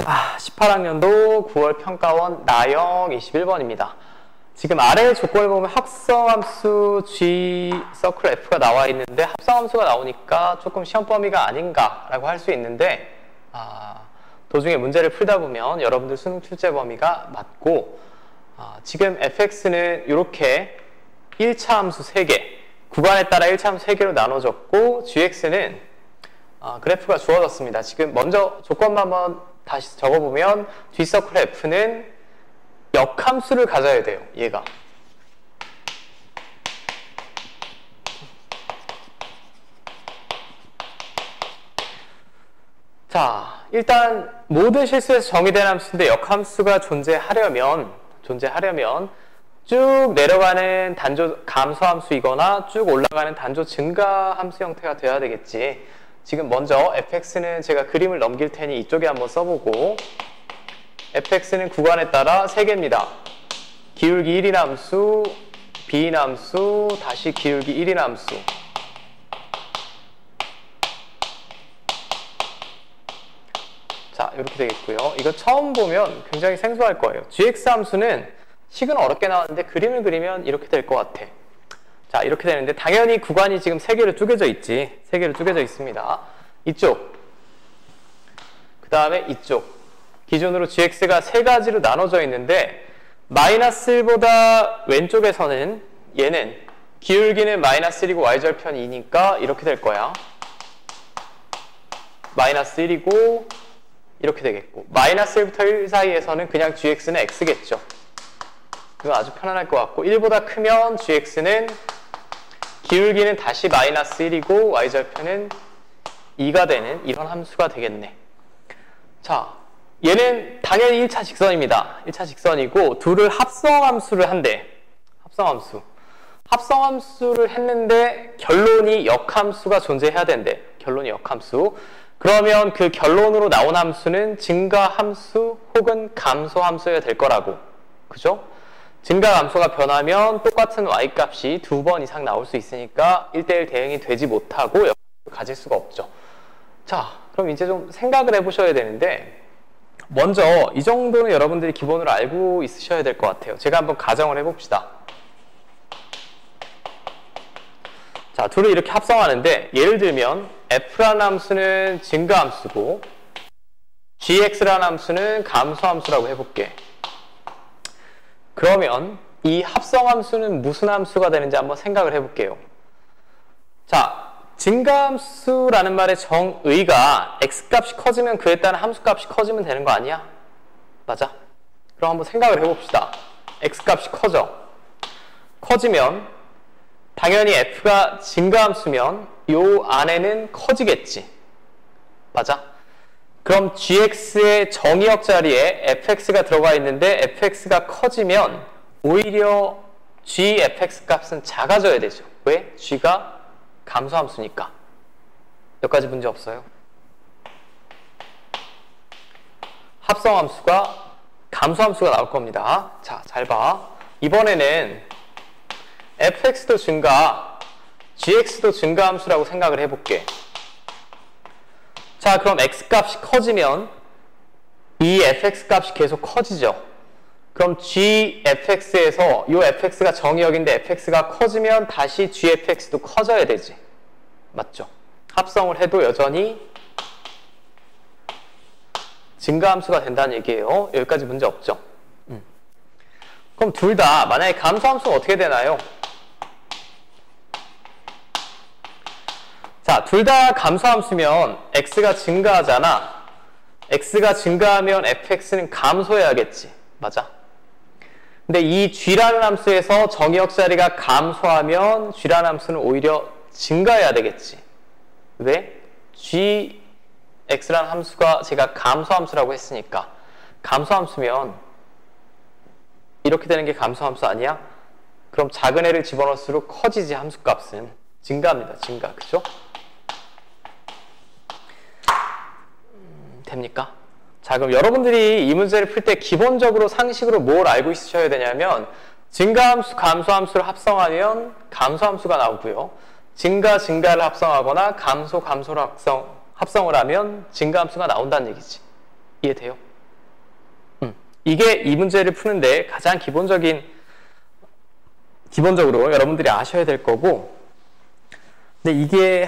자, 18학년도 9월 평가원 나영 21번입니다. 지금 아래 조건을 보면 합성함수 G 서클 F가 나와 있는데 합성함수가 나오니까 조금 시험 범위가 아닌가라고 할 수 있는데 도중에 문제를 풀다 보면 여러분들 수능 출제 범위가 맞고 지금 fx는 이렇게 1차 함수 3개 구간에 따라 1차 함수 3개로 나눠졌고 gx는 그래프가 주어졌습니다. 지금 먼저 조건만 한번 다시 적어보면 G 서클 F는 역함수를 가져야 돼요. 얘가. 자, 일단 모든 실수에서 정의된 함수인데 역함수가 존재하려면 쭉 내려가는 단조 감소함수이거나 쭉 올라가는 단조 증가함수 형태가 돼야 되겠지. 지금 먼저 fx는 제가 그림을 넘길 테니 이쪽에 한번 써보고 fx는 구간에 따라 3개입니다. 기울기 1인 함수, b인 함수, 다시 기울기 1인 함수. 자, 이렇게 되겠고요. 이거 처음 보면 굉장히 생소할 거예요. gx 함수는 식은 어렵게 나왔는데 그림을 그리면 이렇게 될 것 같아. 자, 이렇게 되는데 당연히 구간이 지금 3개로 쪼개져 있지. 3개로 쪼개져 있습니다. 이쪽, 그 다음에 이쪽. 기준으로 gx가 3가지로 나눠져 있는데 마이너스 1보다 왼쪽에서는 얘는 기울기는 마이너스 1이고 y절편 2니까 이렇게 될 거야. 마이너스 1이고 이렇게 되겠고 마이너스 1부터 1 사이에서는 그냥 gx는 x겠죠. 이거 아주 편안할 것 같고 1보다 크면 gx는 기울기는 다시 마이너스 1이고 y절편은 2가 되는 이런 함수가 되겠네. 자, 얘는 당연히 1차 직선입니다. 1차 직선이고 둘을 합성함수를 한대. 합성함수를 했는데 결론이 역함수가 존재해야 된대. 결론이 역함수. 그러면 그 결론으로 나온 함수는 증가함수 혹은 감소함수여야 될 거라고. 그죠? 증가함수가 변하면 똑같은 y값이 2번 이상 나올 수 있으니까 1대1 대응이 되지 못하고 역함수를 가질 수가 없죠. 자, 그럼 이제 좀 생각을 해보셔야 되는데 먼저 이 정도는 여러분들이 기본으로 알고 있으셔야 될 것 같아요. 제가 한번 가정을 해봅시다. 자, 둘을 이렇게 합성하는데 예를 들면 f라는 함수는 증가함수고 gx라는 함수는 감소함수라고 해볼게. 그러면 이 합성함수는 무슨 함수가 되는지 한번 생각을 해볼게요. 자, 증가함수라는 말의 정의가 x값이 커지면 그에 따른 함수값이 커지면 되는 거 아니야? 맞아? 그럼 한번 생각을 해봅시다. x값이 커지면 당연히 f가 증가함수면 요 안에는 커지겠지. 맞아? 그럼 gx의 정의역 자리에 fx가 들어가 있는데 fx가 커지면 오히려 gfx 값은 작아져야 되죠. 왜? g가 감소함수니까. 여기까지 문제 없어요. 합성함수가 감소함수가 나올 겁니다. 자, 잘 봐. 이번에는 fx도 증가, gx도 증가함수라고 생각을 해볼게. 자, 그럼 x값이 커지면 이 fx 값이 계속 커지죠. 그럼 gfx에서 이 fx가 정의역인데 fx가 커지면 다시 gfx도 커져야 되지. 맞죠? 합성을 해도 여전히 증가함수가 된다는 얘기예요. 여기까지 문제 없죠? 그럼 둘 다 만약에 감소함수가 어떻게 되나요? 자, 둘 다 감소함수면 x가 증가하잖아. x가 증가하면 fx는 감소해야겠지. 맞아? 근데 이 g라는 함수에서 정의역 자리가 감소하면 g라는 함수는 오히려 증가해야 되겠지. 왜? gx라는 함수가 제가 감소함수라고 했으니까. 감소함수면 이렇게 되는 게 감소함수 아니야? 그럼 작은 애를 집어넣을수록 커지지. 함수값은 증가합니다. 증가. 그죠? 됩니까? 자, 그럼 여러분들이 이 문제를 풀 때 기본적으로 상식으로 뭘 알고 있으셔야 되냐면 증가함수, 감소함수를 합성하면 감소함수가 나오고요. 증가를 합성하거나 감소를 합성을 하면 증가함수가 나온다는 얘기지. 이해돼요? 이게 이 문제를 푸는데 가장 기본적으로 여러분들이 아셔야 될 거고, 근데 이게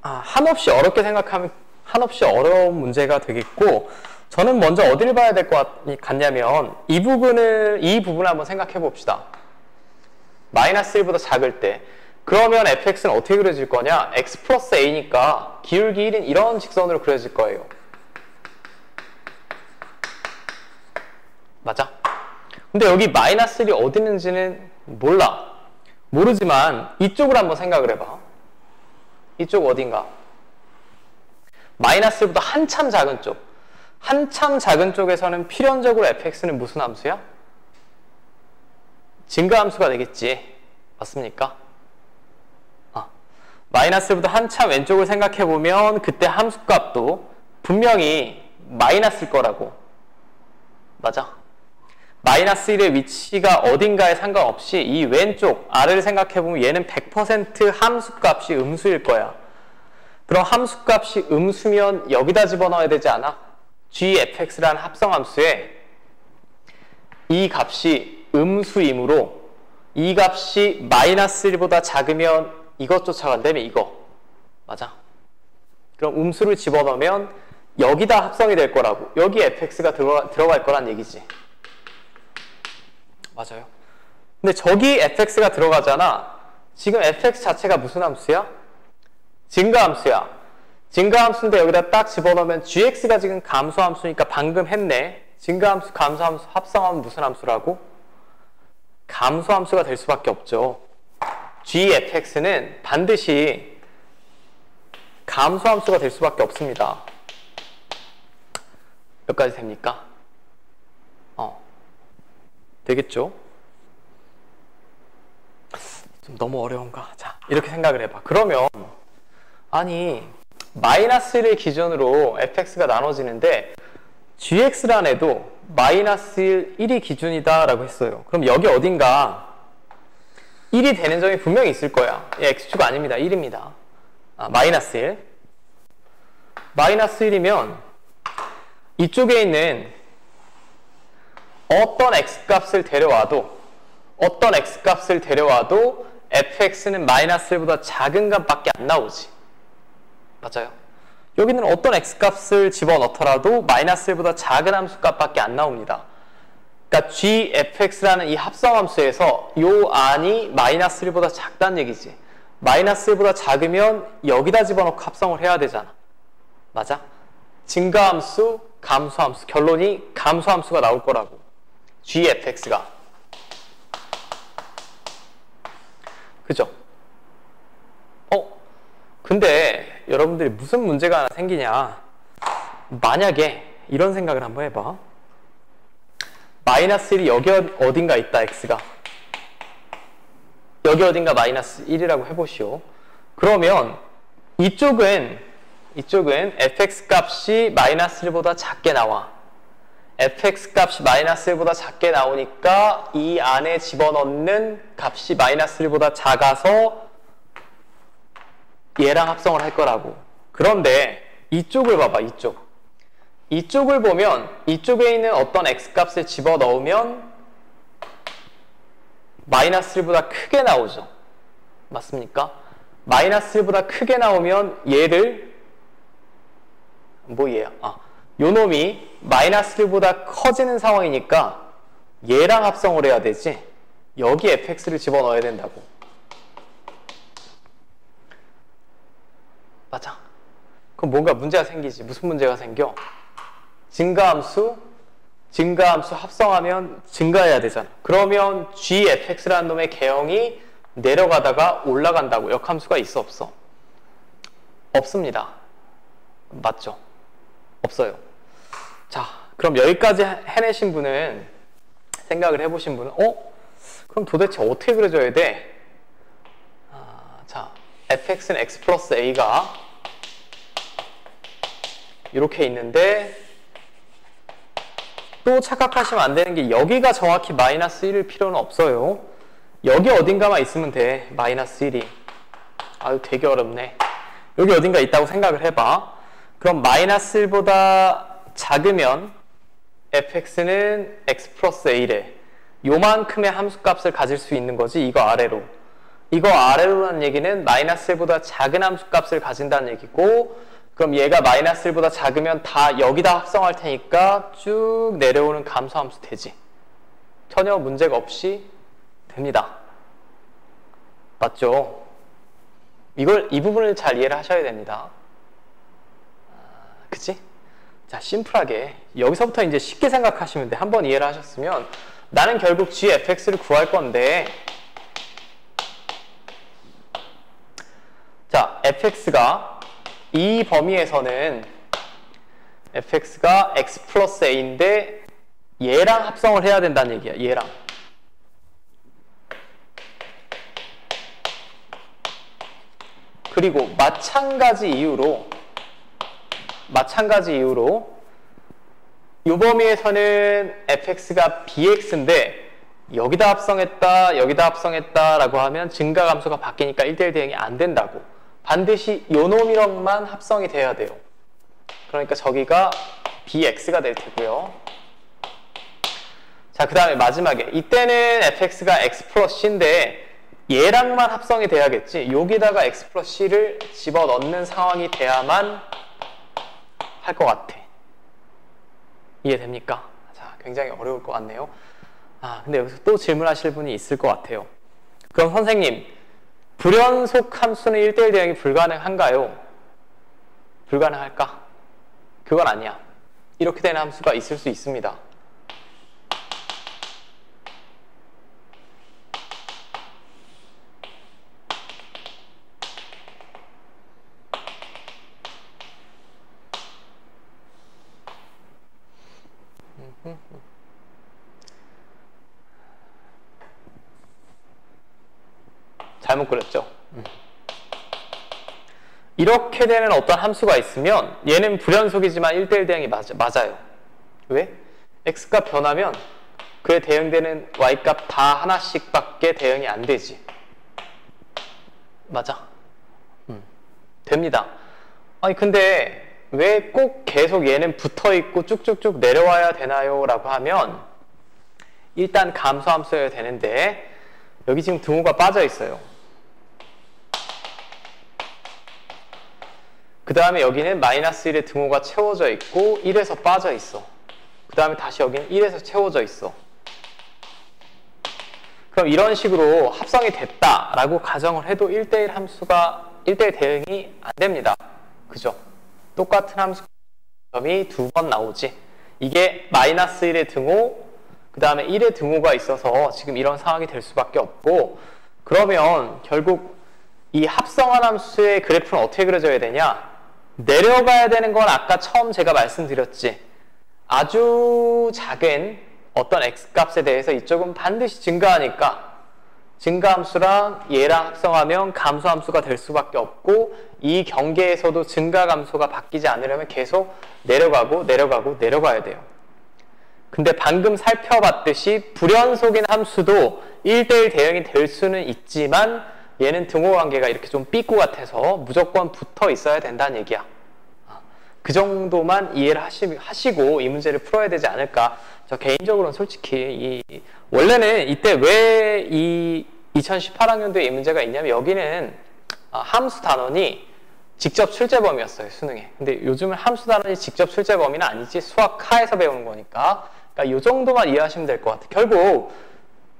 한없이 어렵게 생각하면 한없이 어려운 문제가 되겠고, 저는 먼저 어디를 봐야 될 것 같냐면 이 부분을 한번 생각해 봅시다. 마이너스 1보다 작을 때 그러면 fx는 어떻게 그려질 거냐? x 플러스 a니까 기울기 1인 이런 직선으로 그려질 거예요. 맞아? 근데 여기 마이너스 1이 어디 있는지는 모르지만 이쪽으로 한번 생각을 해봐. 이쪽 어딘가? 마이너스 1보다 한참 작은 쪽에서는 필연적으로 fx는 무슨 함수야? 증가함수가 되겠지. 맞습니까? 마이너스 1보다 한참 왼쪽을 생각해보면 그때 함수값도 분명히 마이너스일 거라고. 맞아? 마이너스 1의 위치가 어딘가에 상관없이 이 왼쪽 아래를 생각해보면 얘는 100% 함수값이 음수일 거야. 그럼 함수값이 음수면 여기다 집어넣어야 되지 않아? gfx라는 합성함수에 이 값이 음수이므로 이 값이 마이너스 1보다 작으면 이것 쫓아간다며 이거. 맞아? 그럼 음수를 집어넣으면 여기다 합성이 될 거라고. 여기 fx가 들어갈 거란 얘기지. 맞아요. 근데 저기 fx가 들어가잖아. 지금 fx 자체가 무슨 함수야? 증가함수야. 증가함수인데 여기다 딱 집어넣으면 gx가 지금 감소함수니까 방금 했네. 증가함수, 감소함수 합성하면 무슨 함수라고? 감소함수가 될 수밖에 없죠. gfx는 반드시 감소함수가 될 수밖에 없습니다. 몇 가지 됩니까? 되겠죠? 좀 너무 어려운가? 자, 이렇게 생각을 해봐. 그러면 아니 마이너스 1을 기준으로 fx가 나눠지는데 gx란에도 마이너스 1이 기준이다 라고 했어요. 그럼 여기 어딘가 1이 되는 점이 분명히 있을 거야. x축 아닙니다. 1입니다. 마이너스 1. 마이너스 1이면 이쪽에 있는 어떤 x값을 데려와도 fx는 마이너스 1보다 작은 값밖에 안 나오지. 맞아요. 여기는 어떤 x값을 집어넣더라도 마이너스 1보다 작은 함수값밖에 안 나옵니다. 그러니까 gfx라는 이 합성함수에서 요 안이 마이너스 1보다 작다는 얘기지. 마이너스 1보다 작으면 여기다 집어넣고 합성을 해야 되잖아. 맞아? 증가함수, 감소함수. 결론이 감소함수가 나올 거라고. gfx가. 그죠? 근데 여러분들이 무슨 문제가 하나 생기냐. 만약에 이런 생각을 한번 해봐. 마이너스 1이 여기 어딘가 있다, x가. 여기 어딘가 마이너스 1이라고 해보시오. 그러면 이쪽은 fx 값이 마이너스 1보다 작게 나와. fx 값이 마이너스 1보다 작게 나오니까 이 안에 집어넣는 값이 마이너스 1보다 작아서 얘랑 합성을 할 거라고. 그런데 이쪽을 봐봐. 이쪽을 보면 이쪽에 있는 어떤 x값을 집어넣으면 마이너스 1보다 크게 나오죠. 맞습니까? 마이너스 1보다 크게 나오면 얘를 얘야? 요 놈이 마이너스 1보다 커지는 상황이니까 얘랑 합성을 해야 되지. 여기 fx를 집어넣어야 된다고. 맞아. 그럼 뭔가 문제가 생기지. 무슨 문제가 생겨? 증가함수 합성하면 증가해야 되잖아. 그러면 gfx라는 놈의 개형이 내려가다가 올라간다고. 역함수가 있어 없어? 없습니다. 맞죠? 없어요. 자, 그럼 여기까지 해내신 분은, 생각을 해보신 분은 그럼 도대체 어떻게 그려져야 돼? 자, fx는 x 플러스 a가 이렇게 있는데 또 착각하시면 안 되는 게 여기가 정확히 마이너스 1일 필요는 없어요. 여기 어딘가만 있으면 돼. 마이너스 1이. 아유, 되게 어렵네. 여기 어딘가 있다고 생각을 해봐. 그럼 마이너스 1보다 작으면 fx는 x 플러스 a래. 요만큼의 함수값을 가질 수 있는 거지. 이거 아래로. 이거 아래로라는 얘기는 마이너스 1보다 작은 함수값을 가진다는 얘기고, 그럼 얘가 마이너스 1보다 작으면 다 여기다 합성할 테니까 쭉 내려오는 감소함수 되지. 전혀 문제가 없이 됩니다. 맞죠? 이 부분을 잘 이해를 하셔야 됩니다. 그치? 자, 심플하게 여기서부터 이제 쉽게 생각하시면 돼. 한번 이해를 하셨으면 나는 결국 gfx를 구할 건데, 자, fx가 이 범위에서는 fx가 x 플러스 a인데 얘랑 합성을 해야 된다는 얘기야. 얘랑. 그리고 마찬가지 이유로 이 범위에서는 fx가 bx인데 여기다 합성했다 라고 하면 증가함수가 바뀌니까 1대1 대응이 안 된다고. 반드시 요 놈이랑만 합성이 돼야 돼요. 그러니까 저기가 bx가 될 테고요. 자, 그 다음에 마지막에 이때는 fx가 x 플러스 c인데 얘랑만 합성이 돼야겠지. 여기다가 x 플러스 c를 집어넣는 상황이 돼야만 할 것 같아. 이해됩니까? 자, 굉장히 어려울 것 같네요. 근데 여기서 또 질문하실 분이 있을 것 같아요. 그럼 선생님, 불연속 함수는 1대1 대응이 불가능한가요? 불가능할까? 그건 아니야. 이렇게 되는 함수가 있을 수 있습니다. 잘못 그렸죠? 이렇게 되는 어떤 함수가 있으면 얘는 불연속이지만 1대1 대응이 맞아요. 왜? x값 변하면 그에 대응되는 y값 다 하나씩 밖에 대응이 안 되지. 맞아. 됩니다. 아니 근데 왜 꼭 계속 얘는 붙어있고 쭉쭉쭉 내려와야 되나요? 라고 하면 일단 감소함수여야 되는데 여기 지금 등호가 빠져 있어요. 그 다음에 여기는 마이너스 1의 등호가 채워져 있고 1에서 빠져 있어. 그 다음에 다시 여기는 1에서 채워져 있어. 그럼 이런 식으로 합성이 됐다라고 가정을 해도 1대1 함수가 1대1 대응이 안 됩니다. 그죠? 똑같은 함수 점이 두 번 나오지. 이게 마이너스 1의 등호, 그 다음에 1의 등호가 있어서 지금 이런 상황이 될 수밖에 없고, 그러면 결국 이 합성한 함수의 그래프는 어떻게 그려져야 되냐? 내려가야 되는 건 아까 처음 제가 말씀드렸지. 아주 작은 어떤 x값에 대해서 이쪽은 반드시 증가하니까 증가함수랑 얘랑 합성하면 감소함수가 될 수밖에 없고, 이 경계에서도 증가감소가 바뀌지 않으려면 계속 내려가야 돼요. 근데 방금 살펴봤듯이 불연속인 함수도 1대1 대응이 될 수는 있지만 얘는 등호 관계가 이렇게 좀 삐꾸 같아서 무조건 붙어 있어야 된다는 얘기야. 그 정도만 이해를 하시고 이 문제를 풀어야 되지 않을까. 저 개인적으로는 솔직히 원래는 이때 왜 이 2018학년도에 이 문제가 있냐면 여기는 함수 단원이 직접 출제범위였어요, 수능에. 근데 요즘은 함수 단원이 직접 출제범위는 아니지, 수학하에서 배우는 거니까. 그러니까 이 정도만 이해하시면 될 것 같아요. 결국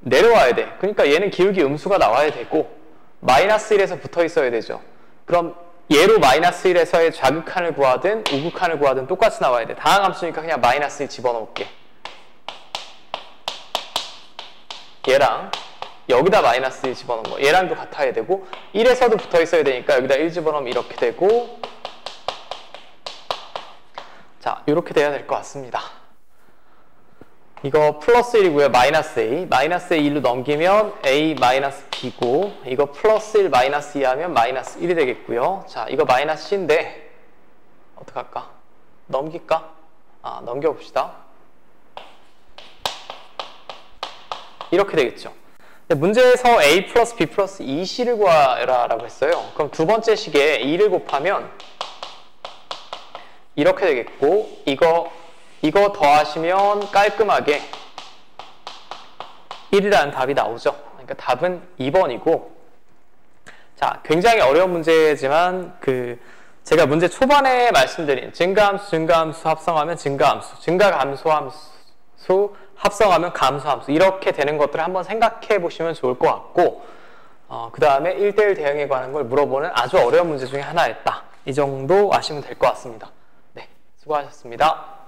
내려와야 돼. 그러니까 얘는 기울기 음수가 나와야 되고 마이너스 1에서 붙어 있어야 되죠. 그럼 얘로 마이너스 1에서의 좌극한을 구하든 우극한을 구하든 똑같이 나와야 돼. 다항함수니까 그냥 마이너스 1 집어넣을게. 얘랑 여기다 마이너스 1 집어넣은 거. 얘랑도 같아야 되고 1에서도 붙어 있어야 되니까 여기다 1 집어넣으면 이렇게 되고, 자, 이렇게 돼야 될 것 같습니다. 이거 플러스 1이고요. 마이너스 A. 마이너스 A 1로 넘기면 A 마이너스 B고, 이거 플러스 1 마이너스 2 하면 마이너스 1이 되겠고요. 자, 이거 마이너스 C인데 어떡할까? 넘길까? 넘겨봅시다. 이렇게 되겠죠. 문제에서 A 플러스 B 플러스 2C를 구하라 라고 했어요. 그럼 두 번째 식에 2를 곱하면 이렇게 되겠고, 이거 이거 더하시면 깔끔하게 1이라는 답이 나오죠. 그러니까 답은 2번이고, 자, 굉장히 어려운 문제지만 제가 문제 초반에 말씀드린 증가함수 합성하면 증가함수, 증가감소함수 합성하면 감소함수, 이렇게 되는 것들을 한번 생각해 보시면 좋을 것 같고, 그 다음에 1대1 대응에 관한 걸 물어보는 아주 어려운 문제 중에 하나였다. 이 정도 아시면 될 것 같습니다. 네, 수고하셨습니다.